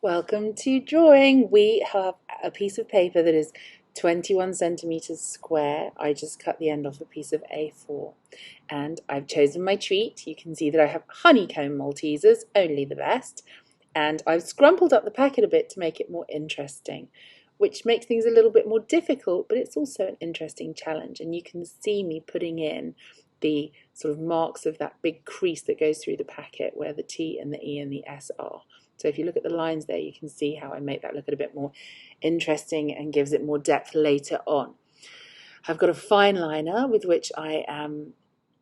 Welcome to drawing. We have a piece of paper that is 21 centimeters square. I just cut the end off a piece of A4 and I've chosen my treat. You can see that I have honeycomb Maltesers, only the best, and I've scrumpled up the packet a bit to make it more interesting, which makes things a little bit more difficult, but it's also an interesting challenge. And you can see me putting in the sort of marks of that big crease that goes through the packet where the T and the E and the S are. So if you look at the lines there, you can see how I make that look a bit more interesting and gives it more depth later on. I've got a Fineliner with which I am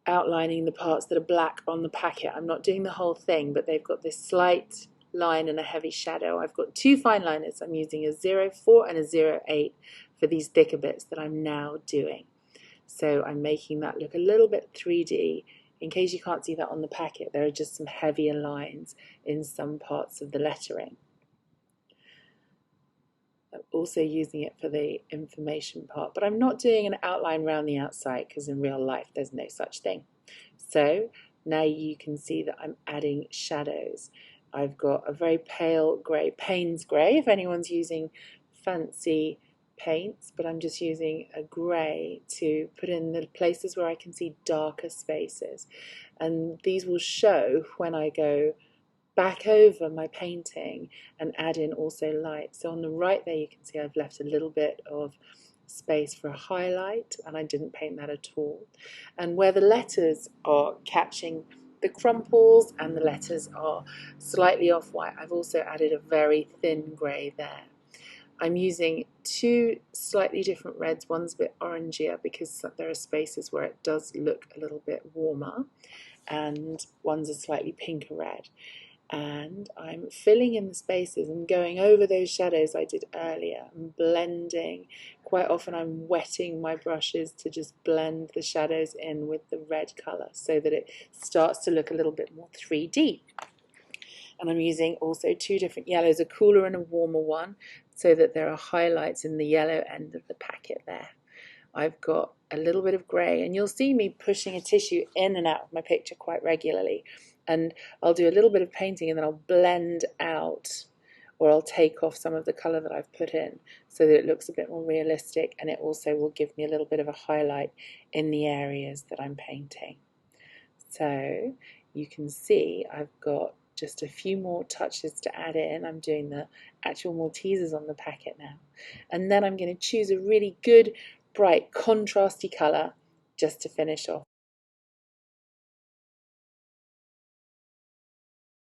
outlining the parts that are black on the packet. I'm not doing the whole thing, but they've got this slight line and a heavy shadow. I've got two Fineliners. I'm using a 04 and a 08 for these thicker bits that I'm now doing. So I'm making that look a little bit 3D. In case you can't see that on the packet, there are just some heavier lines in some parts of the lettering. I'm also using it for the information part, but I'm not doing an outline around the outside because in real life there's no such thing. So now you can see that I'm adding shadows. I've got a very pale grey, Payne's grey, if anyone's using fancy paints, but I'm just using a grey to put in the places where I can see darker spaces, and these will show when I go back over my painting and add in also light. So on the right there you can see I've left a little bit of space for a highlight, and I didn't paint that at all. And where the letters are catching the crumples and the letters are slightly off-white, I've also added a very thin grey there. I'm using two slightly different reds. One's a bit orangier because there are spaces where it does look a little bit warmer, and one's a slightly pinker red. And I'm filling in the spaces and going over those shadows I did earlier and blending. Quite often I'm wetting my brushes to just blend the shadows in with the red colour so that it starts to look a little bit more 3D. And I'm using also two different yellows, a cooler and a warmer one, so that there are highlights in the yellow end of the packet there. I've got a little bit of grey, and you'll see me pushing a tissue in and out of my picture quite regularly. And I'll do a little bit of painting and then I'll blend out, or I'll take off some of the colour that I've put in so that it looks a bit more realistic, and it also will give me a little bit of a highlight in the areas that I'm painting. So you can see I've got just a few more touches to add in. I'm doing the actual Maltesers on the packet now. And then I'm going to choose a really good, bright, contrasty colour just to finish off.